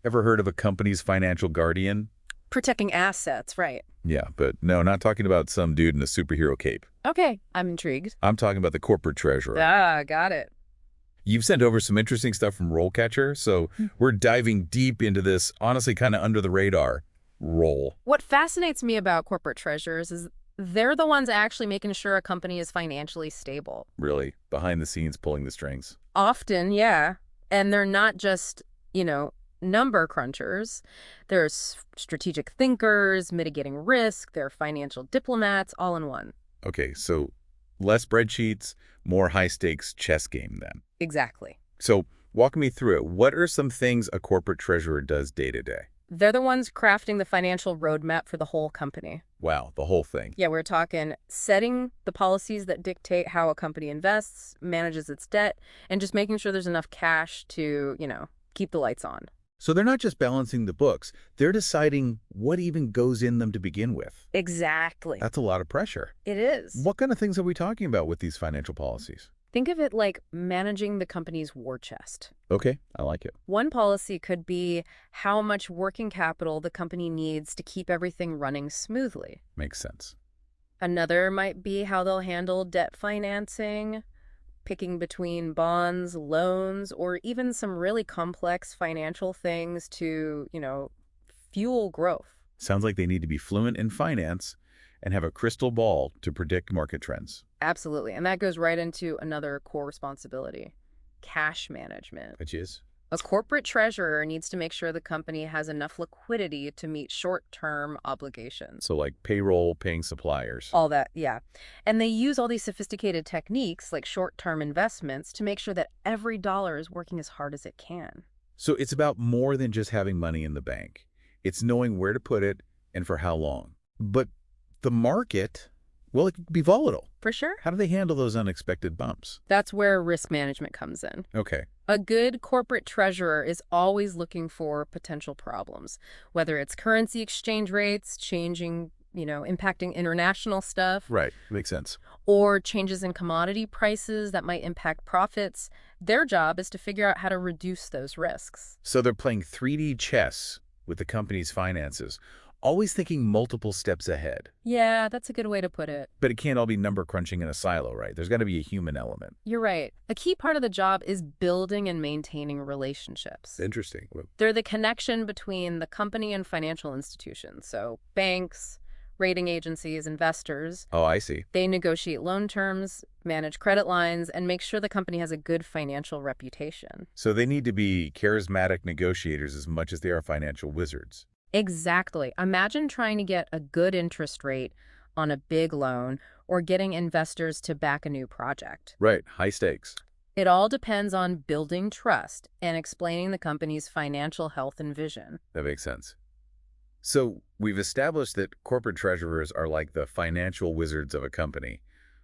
Ever heard of a company's financial guardian? Protecting assets, right. Yeah, but no, not talking about some dude in a superhero cape. Okay, I'm intrigued. I'm talking about the corporate treasurer. Ah, got it. You've sent over some interesting stuff from RoleCatcher, so we're diving deep into this, honestly, kind of under the radar role. What fascinates me about corporate treasurers is they're the ones actually making sure a company is financially stable. Really, behind the scenes, pulling the strings. Often, yeah. And they're not just, you know, number crunchers. They're strategic thinkers, mitigating risk, they're financial diplomats, all in one. Okay, so less spreadsheets, more high-stakes chess game then. Exactly. So walk me through it. What are some things a corporate treasurer does day to day? They're the ones crafting the financial roadmap for the whole company. Wow, the whole thing. Yeah, we're talking setting the policies that dictate how a company invests, manages its debt, and just making sure there's enough cash to, keep the lights on. So they're not just balancing the books, they're deciding what even goes in them to begin with. Exactly. That's a lot of pressure. It is. What kind of things are we talking about with these financial policies? Think of it like managing the company's war chest. Okay, I like it. One policy could be how much working capital the company needs to keep everything running smoothly. Makes sense. Another might be how they'll handle debt financing, picking between bonds, loans, or even some really complex financial things to, fuel growth. Sounds like they need to be fluent in finance and have a crystal ball to predict market trends. Absolutely. And that goes right into another core responsibility, cash management. Which is? A corporate treasurer needs to make sure the company has enough liquidity to meet short-term obligations. So like payroll, paying suppliers. All that, yeah. And they use all these sophisticated techniques like short-term investments to make sure that every dollar is working as hard as it can. So it's about more than just having money in the bank. It's knowing where to put it and for how long. But the market, well, it can be volatile. For sure. How do they handle those unexpected bumps? That's where risk management comes in. Okay. A good corporate treasurer is always looking for potential problems, whether it's currency exchange rates, changing, impacting international stuff. Right. Makes sense. Or changes in commodity prices that might impact profits. Their job is to figure out how to reduce those risks. So they're playing 3D chess with the company's finances, always thinking multiple steps ahead. Yeah, that's a good way to put it. But it can't all be number crunching in a silo, right? There's got to be a human element. You're right. A key part of the job is building and maintaining relationships. Interesting. They're the connection between the company and financial institutions. So banks, rating agencies, investors. Oh, I see. They negotiate loan terms, manage credit lines, and make sure the company has a good financial reputation. So they need to be charismatic negotiators as much as they are financial wizards. Exactly. Imagine trying to get a good interest rate on a big loan or getting investors to back a new project. Right. High stakes. It all depends on building trust and explaining the company's financial health and vision. That makes sense. So we've established that corporate treasurers are like the financial wizards of a company.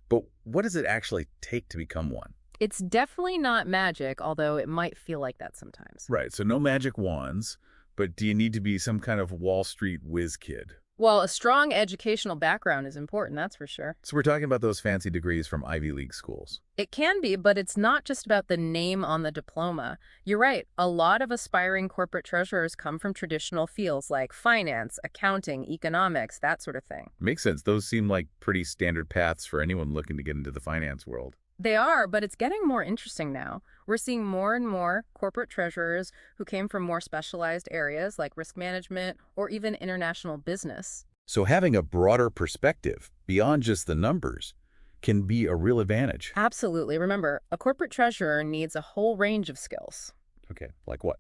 But what does it actually take to become one? It's definitely not magic, although it might feel like that sometimes. Right. So no magic wands. But do you need to be some kind of Wall Street whiz kid? Well, a strong educational background is important, that's for sure. So we're talking about those fancy degrees from Ivy League schools. It can be, but it's not just about the name on the diploma. You're right. A lot of aspiring corporate treasurers come from traditional fields like finance, accounting, economics, that sort of thing. Makes sense. Those seem like pretty standard paths for anyone looking to get into the finance world. They are, but it's getting more interesting now. We're seeing more and more corporate treasurers who came from more specialized areas like risk management or even international business. So having a broader perspective beyond just the numbers can be a real advantage. Absolutely. Remember, a corporate treasurer needs a whole range of skills. Okay, like what?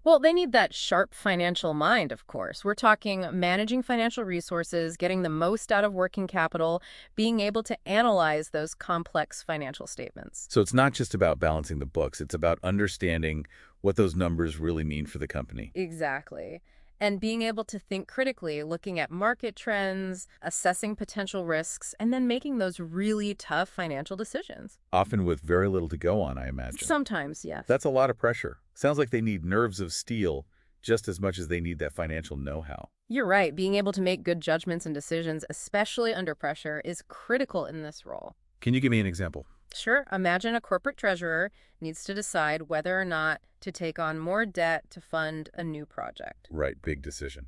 Well, they need that sharp financial mind, of course. We're talking managing financial resources, getting the most out of working capital, being able to analyze those complex financial statements. So it's not just about balancing the books. It's about understanding what those numbers really mean for the company. Exactly. And being able to think critically, looking at market trends, assessing potential risks, and then making those really tough financial decisions. Often with very little to go on, I imagine. Sometimes, yes. That's a lot of pressure. Sounds like they need nerves of steel just as much as they need that financial know-how. You're right. Being able to make good judgments and decisions, especially under pressure, is critical in this role. Can you give me an example? Sure, imagine a corporate treasurer needs to decide whether or not to take on more debt to fund a new project, Right, big decision.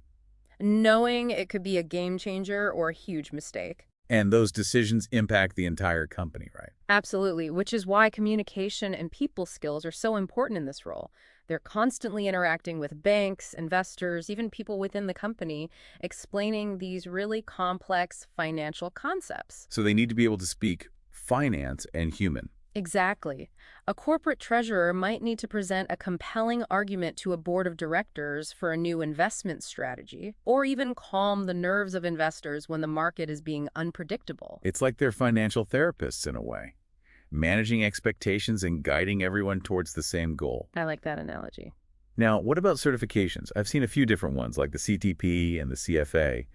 knowing it could be a game changer or a huge mistake. And those decisions impact the entire company, right? Absolutely, which is why communication and people skills are so important in this role. They're constantly interacting with banks, investors, even people within the company, explaining these really complex financial concepts. So they need to be able to speak finance and human. Exactly. A corporate treasurer might need to present a compelling argument to a board of directors for a new investment strategy, or even calm the nerves of investors when the market is being unpredictable. It's like they're financial therapists in a way, managing expectations and guiding everyone towards the same goal. I like that analogy. Now, what about certifications? I've seen a few different ones, like the CTP and the CFA.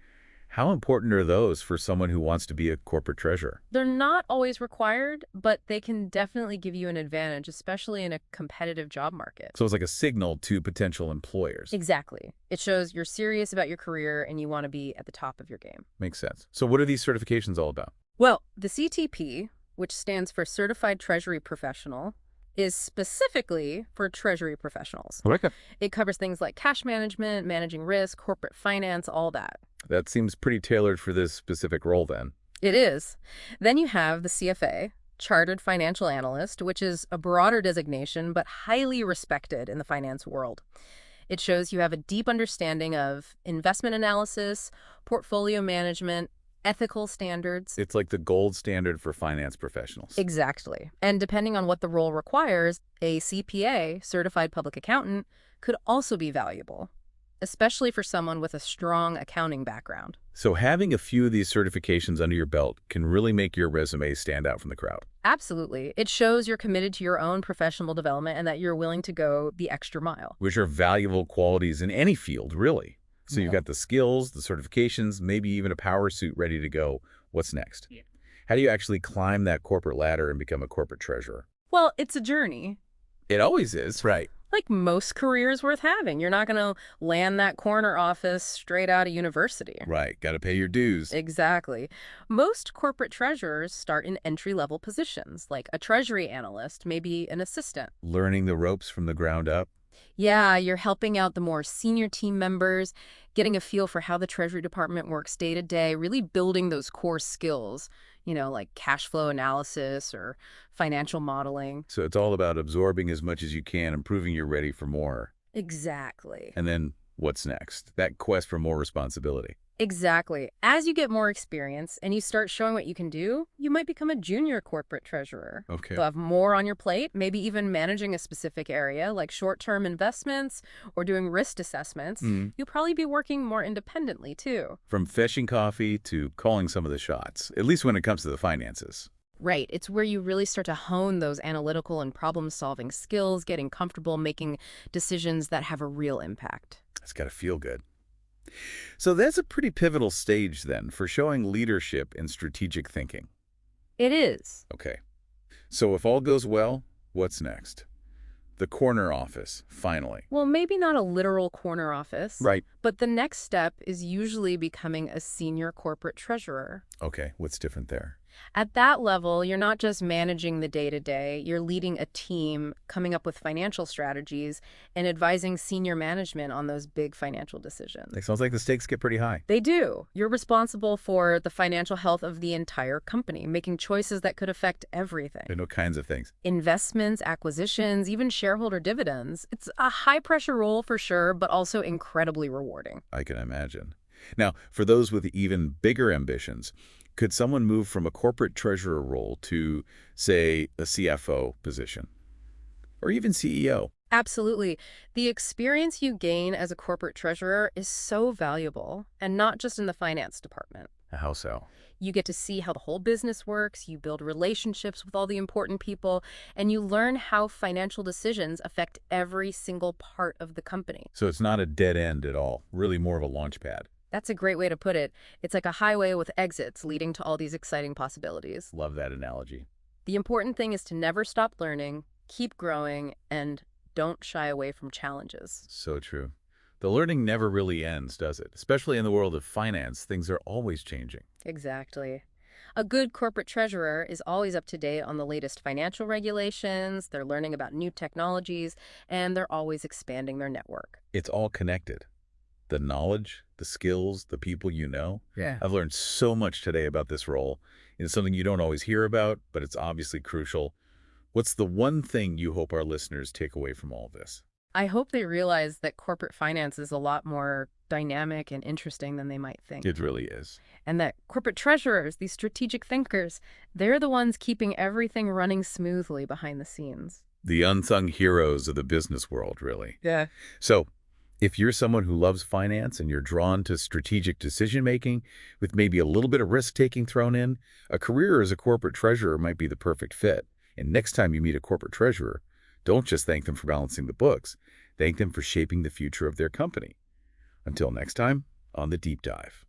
How important are those for someone who wants to be a corporate treasurer? They're not always required, but they can definitely give you an advantage, especially in a competitive job market. So it's like a signal to potential employers. Exactly. It shows you're serious about your career and you want to be at the top of your game. Makes sense. So what are these certifications all about? Well, the CTP, which stands for Certified Treasury Professional, is specifically for treasury professionals. Okay. It covers things like cash management, managing risk, corporate finance, all that. That seems pretty tailored for this specific role then. It is. Then you have the CFA, Chartered Financial Analyst, which is a broader designation but highly respected in the finance world. It shows you have a deep understanding of investment analysis, portfolio management, ethical standards. It's like the gold standard for finance professionals. Exactly. And depending on what the role requires, a CPA, Certified Public Accountant, could also be valuable, especially for someone with a strong accounting background. So having a few of these certifications under your belt can really make your resume stand out from the crowd. Absolutely. It shows you're committed to your own professional development and that you're willing to go the extra mile. Which are valuable qualities in any field, really. So you've got the skills, the certifications, maybe even a power suit ready to go. What's next? Yeah. How do you actually climb that corporate ladder and become a corporate treasurer? Well, it's a journey. It always is. Right. Like most careers worth having. You're not going to land that corner office straight out of university. Right. Got to pay your dues. Exactly. Most corporate treasurers start in entry-level positions, like a treasury analyst, maybe an assistant. Learning the ropes from the ground up. Yeah, you're helping out the more senior team members, getting a feel for how the Treasury Department works day to day, really building those core skills, like cash flow analysis or financial modeling. So it's all about absorbing as much as you can and proving you're ready for more. Exactly. And then what's next? That quest for more responsibility. Exactly. As you get more experience and you start showing what you can do, you might become a junior corporate treasurer. Okay. You'll have more on your plate, maybe even managing a specific area like short-term investments or doing risk assessments. You'll probably be working more independently, too. From fetching coffee to calling some of the shots, at least when it comes to the finances. Right. It's where you really start to hone those analytical and problem-solving skills, getting comfortable making decisions that have a real impact. It's got to feel good. So that's a pretty pivotal stage then for showing leadership and strategic thinking. It is. Okay. So if all goes well, what's next? The corner office, finally. Well, maybe not a literal corner office. Right. But the next step is usually becoming a senior corporate treasurer. Okay, what's different there? At that level, you're not just managing the day-to-day, you're leading a team, coming up with financial strategies, and advising senior management on those big financial decisions. It sounds like the stakes get pretty high. They do. You're responsible for the financial health of the entire company, making choices that could affect everything. And all kinds of things. Investments, acquisitions, even shareholder dividends. It's a high-pressure role for sure, but also incredibly rewarding. I can imagine. Now, for those with even bigger ambitions, could someone move from a corporate treasurer role to, say, a CFO position? Or even CEO? Absolutely. The experience you gain as a corporate treasurer is so valuable, and not just in the finance department. How so? You get to see how the whole business works, you build relationships with all the important people, and you learn how financial decisions affect every single part of the company. So it's not a dead end at all, really more of a launch pad. That's a great way to put it. It's like a highway with exits leading to all these exciting possibilities. Love that analogy. The important thing is to never stop learning, keep growing, and don't shy away from challenges. So true. The learning never really ends, does it? Especially in the world of finance, things are always changing. Exactly. A good corporate treasurer is always up to date on the latest financial regulations, they're learning about new technologies, and they're always expanding their network. It's all connected. The knowledge, the skills, the people you know. Yeah. I've learned so much today about this role. It's something you don't always hear about, but it's obviously crucial. What's the one thing you hope our listeners take away from all this? I hope they realize that corporate finance is a lot more dynamic and interesting than they might think. It really is. And that corporate treasurers, these strategic thinkers, they're the ones keeping everything running smoothly behind the scenes. The unsung heroes of the business world, really. Yeah. So, if you're someone who loves finance and you're drawn to strategic decision-making with maybe a little bit of risk-taking thrown in, a career as a corporate treasurer might be the perfect fit. And next time you meet a corporate treasurer, don't just thank them for balancing the books. Thank them for shaping the future of their company. Until next time, on The Deep Dive.